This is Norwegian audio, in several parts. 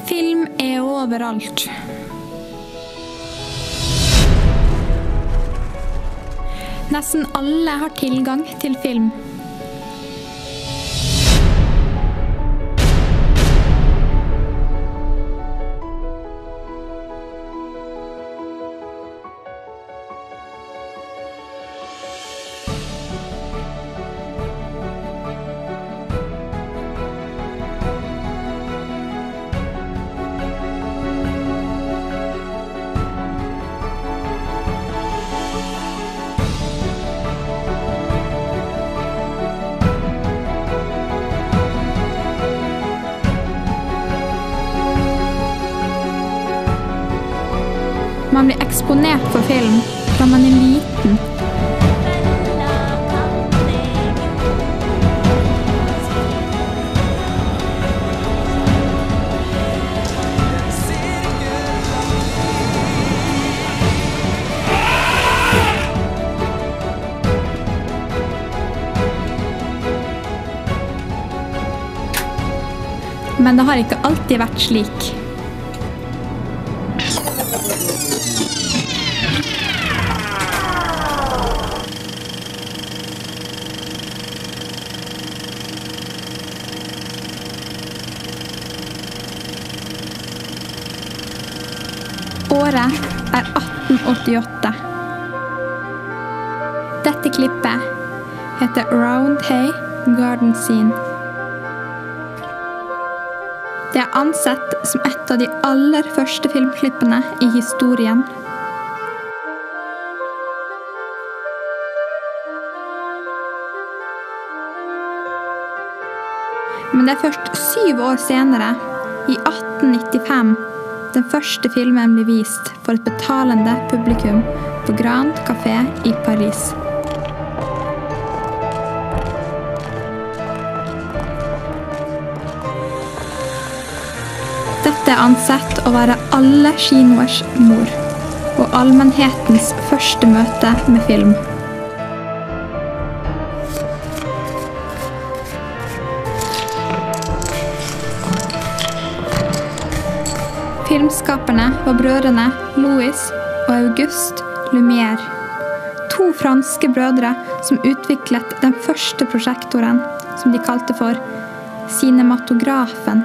Film overalt. Nesten alle har tilgang til film. Man blir eksponert for film fra man liten. Men det har ikke alltid vært slik. Året 1888. Dette klippet heter Roundhay Garden Scene. Det ansett som et av de aller første filmklippene i historien. Men det først 7 år senere, i 1895, den første filmen ble vist for et betalende publikum på Grand Café i Paris. Dette ansett å være alle kinoers mor, og allmennhetens første møte med film. Filmskaperne var brødrene Louis og Auguste Lumière, 2 franske brødre som utviklet den første prosjektoren, som de kalte for cinematografen.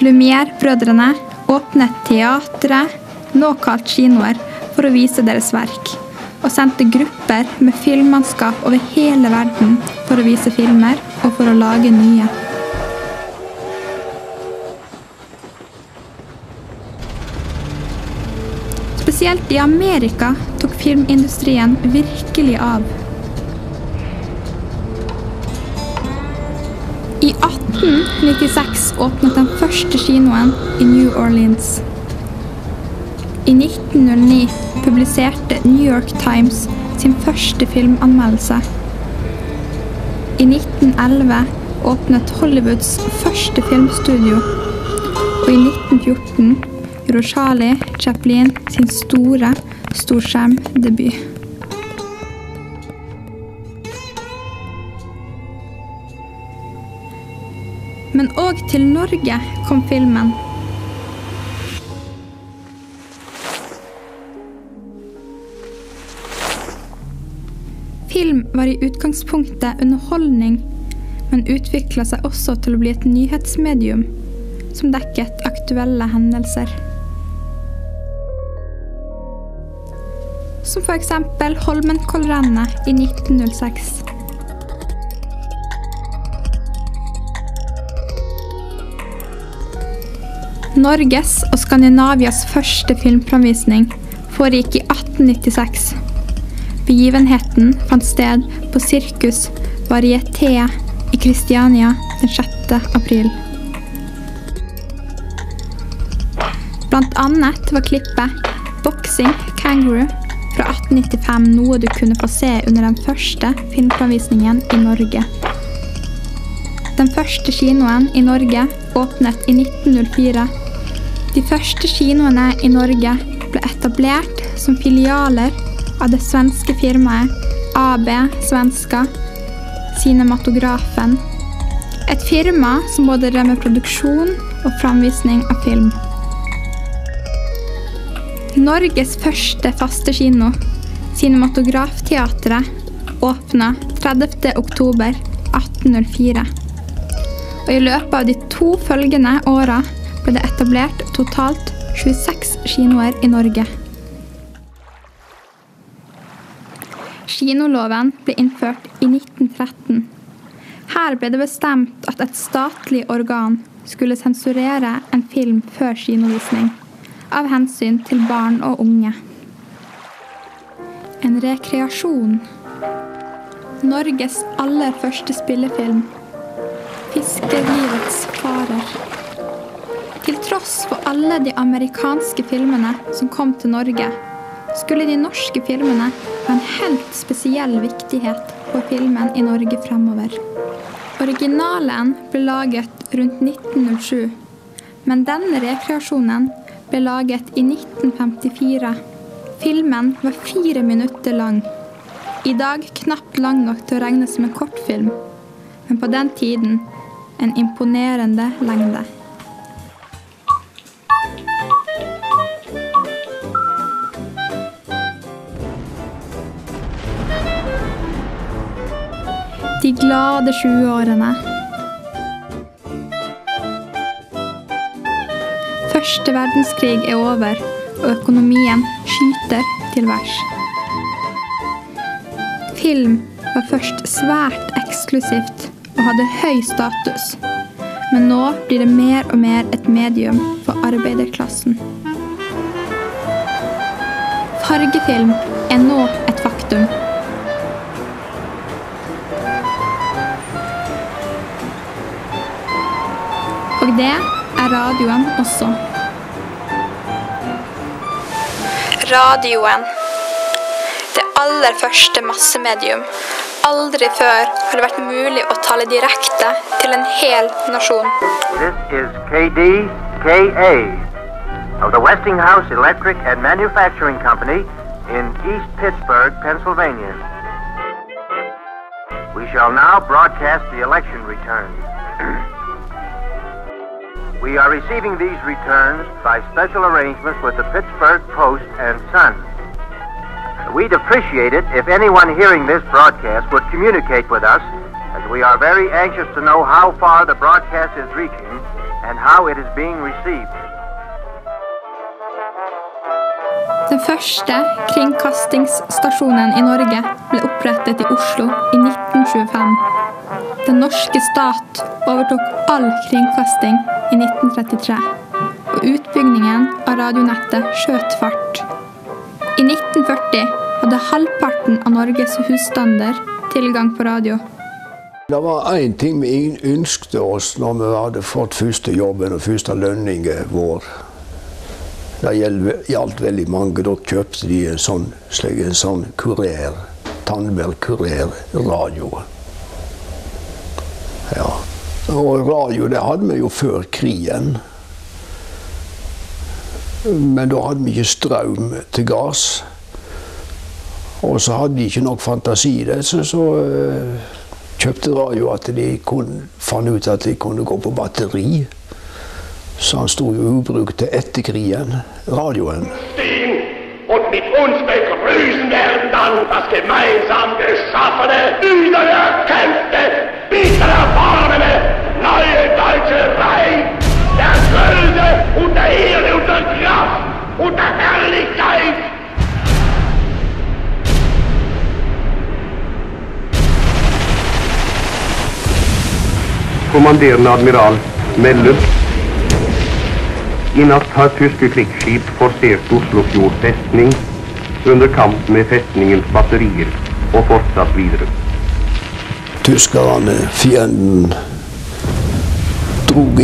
Lumière-brødrene åpnet teatret, nå kalt kinoer, for å vise deres verk, og sendte grupper med filmmannskap over hele verden for å vise filmer og for å lage nye. Spesielt i Amerika tok filmindustrien virkelig av. I 1896 åpnet den første kinoen i New Orleans. I 1909 publiserte New York Times sin første filmanmeldelse. I 1911 åpnet Hollywoods første filmstudio, og i 1914 gjorde Charlie Chaplin sin store storskjermdebut. Men også til Norge kom filmen. Film var i utgangspunktet underholdning, men utviklet seg også til å bli et nyhetsmedium som dekket aktuelle hendelser. Som for eksempel Holmenkollrennet i 1906. Norges og Skandinavias første filmframvisning foregikk i 1896. Begivenheten fant sted på Circus Varieté i Kristiania den 6. april. Blant annet var klippet Boxing Kangaroo fra 1895 noe du kunne få se under den første filmframvisningen i Norge. Den første kinoen i Norge åpnet i 1904 De første kinoene I Norge ble etablert som filialer av det svenske firmaet AB Svenska Cinematografen. Et firma som både drev med produksjon og framvisning av film. Norges første faste kino, Cinematografteatret, åpnet 30. oktober 1804. Og I løpet av de 2 følgende årene ble det etablert totalt 26 kinoer I Norge. Kinoloven ble innført I 1913. Her ble det bestemt at et statlig organ skulle sensurere en film før kinovisning, av hensyn til barn og unge. En rekreasjon. Norges aller første spillefilm. Fiskerlivets farer. Til tross for alle de amerikanske filmene som kom til Norge, skulle de norske filmene ha en helt spesiell viktighet for filmen I Norge fremover. Originalen ble laget rundt 1907, men denne rekreasjonen ble laget I 1954. Filmen var 4 minutter lang. I dag knapt lang nok til å regne som en kortfilm, men på den tiden en imponerende lengde. De glade 20-årene. Første verdenskrig over, og økonomien skyter til værs. Film var først svært eksklusivt og hadde høy status, men nå blir det mer og mer et medium for arbeiderklassen. Fargefilm nå et faktum. Og det radioen også. Radioen. Det aller første massemedium. Aldri før har det vært mulig å tale direkte til en hel nasjon. This is KDKA of the Westinghouse Electric and Manufacturing Company in East Pittsburgh, Pennsylvania. We shall now broadcast the election returns. We are receiving these returns by special arrangements with the Pittsburgh Post and Sun. We'd appreciate it if anyone hearing this broadcast would communicate with us, as we are very anxious to know how far the broadcast is reaching and how it is being received. Den første kringkastingsstasjonen I Norge ble opprettet I Oslo I 1925. Den norske stat overtok all kringkasting I 1933, og utbyggingen av radionettet skjøt fart. I 1940 hadde halvparten av Norges husstander tilgang på radio. Det var en ting vi ønsket oss når vi hadde fått første jobben og første lønningen vår. Det gjaldt veldig mange, da kjøpte de en sånn kurer, Tandberg-kurer radio. Ja, og radio det hadde vi jo før krigen. Men da hadde vi ikke strøm til gass. Og så hadde de ikke nok fantasi i det, så kjøpte radio at de fant ut at de kunne gå på batteri. Så han stod jo ubrukt til etter krigen, radioen. Stehen und mit uns begrüßen werden dann das gemeinsam geschaffene, wiedererkämpfte, bitter erfahrene, neue deutsche Reich, der Größe und der Ehre und der Kraft und der Herrlichkeit. Kommanderende admiral melder: I natt har tyske krigsskip forsert Oslofjord festning under kamp med festningens batterier og fortsatt videre. Tyskerne, fienden, drog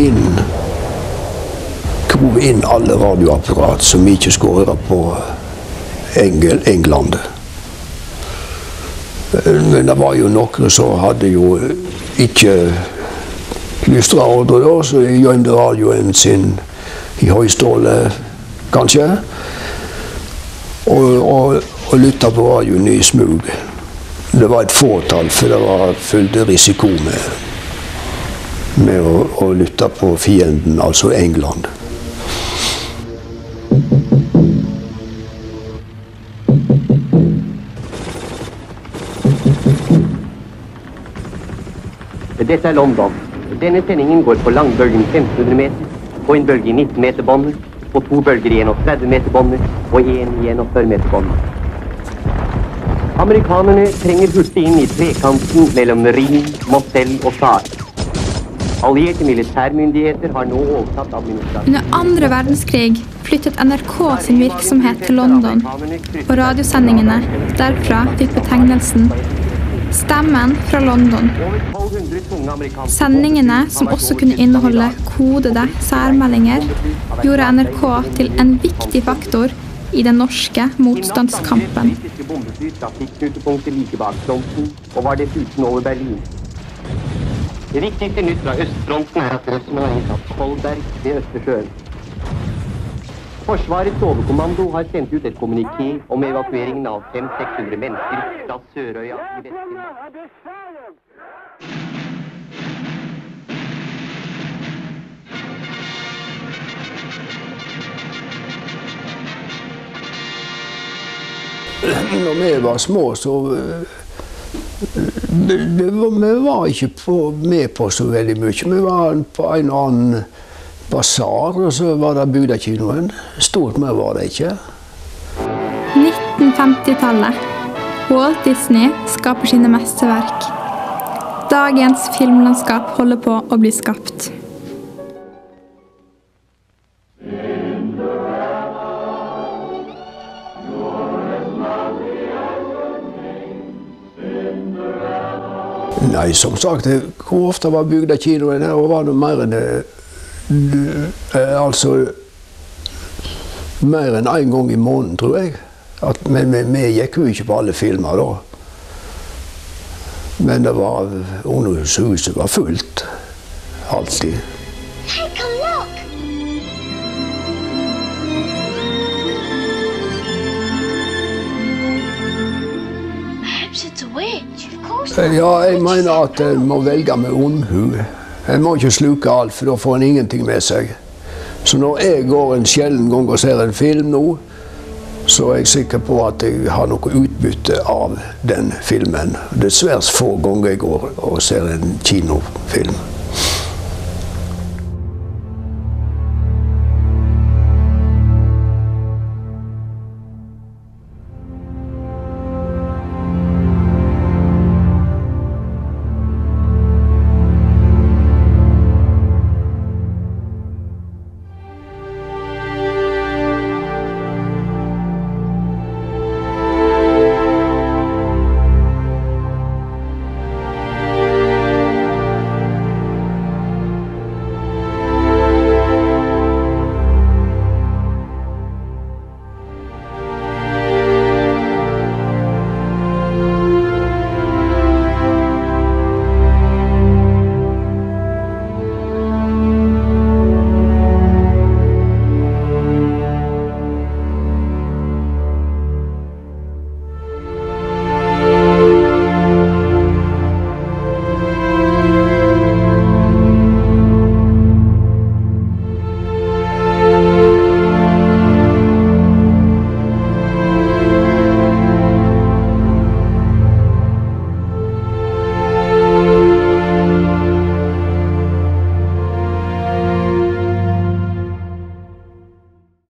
inn alle radioapparat som ikke skulle høre på England. Men det var jo noen som hadde jo ikke lystra ordre da, så gjemte radioen sin i høyståle, kanskje. Og lytte på radioen i smug. Det var et fåtall, for det var fullt risiko med å lytte på fienden, altså England. Dette London. Denne sendingen går på langbølgen 1500 meter, på en bølge i 19 meter båndet, på 2 bølger i 31 meter båndet, og 1 i 41 meter båndet. Amerikanerne trenger hurtig inn i trekanten mellom Rhin, Moselle og Saar. Allierte militærmyndigheter har nå overtatt administrasjonen. Under andre verdenskrig flyttet NRK sin virksomhet til London, og radiosendingene derfra fikk betegnelsen Stemmen fra London. Sendingene, som også kunne inneholde kodede særmeldinger, gjorde NRK til en viktig faktor i den norske motstandskampen. Det viktigste nytt fra østfronten at russerne har inntatt Kolberg ved Østersjøen. Forsvarets overkommando har sendt ut et kommuniké om evakueringen av 500-600 mennesker fra Sørøya i Vest-Finnmark. Når vi var små, så vi var ikke med på så veldig mye. Vi var på en og annen basar, og så var det Budakinoen. Stort mer var det ikke. 1950-tallet. Walt Disney skaper sine mesterverk. Dagens filmlandskap holder på å bli skapt. Nei, som sagt, hvor ofte var Budakinoen her, og var det mer enn altså mer enn en gang i måneden, tror jeg. Men vi gikk jo ikke på alle filmer da. Men det var, ungdomshuset var fullt. Alltid. Take a look! Perhaps it's a witch. Of course. Ja, jeg mener at en må velge med omhu. En må ikke sluke alt, for da får en ingenting med seg. Så når jeg går en sjelden gang og ser en film nå, så er jeg sikker på at jeg har noe utbytte av den filmen. Det er svært få ganger jeg går og ser en kinofilm.